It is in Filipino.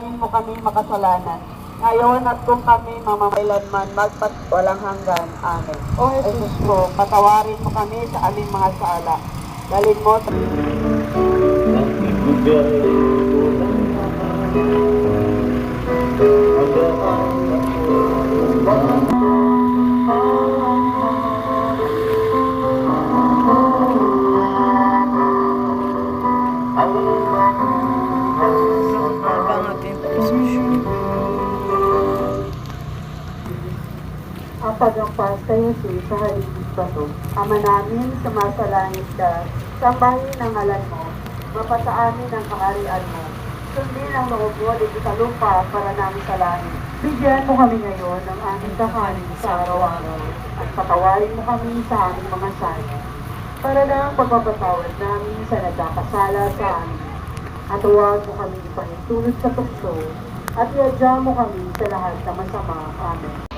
Patawarin mo kami makasalanan. Ngayon at kung kami mamamailanman walang hanggan. Amen. O Jesus ko, patawarin mo kami sa aming mga sala. Dalhin mo ang pagampas kay Jesus sa haligid bato. Ama namin, sumasalangit ka, sambahin ang ngalan mo, mapasa amin ang kaharian mo. Sundin ang loob mo dito sa lupa para namin sa langit. Bigyan mo kami ngayon ng aming kakanin sa araw-araw at patawarin mo kami sa aming mga sala para na ang pagpapatawad namin sa nagkakasala sa amin. At huwag mo kami ipahintulot sa tukso at iadya mo kami sa lahat na masama. Amen.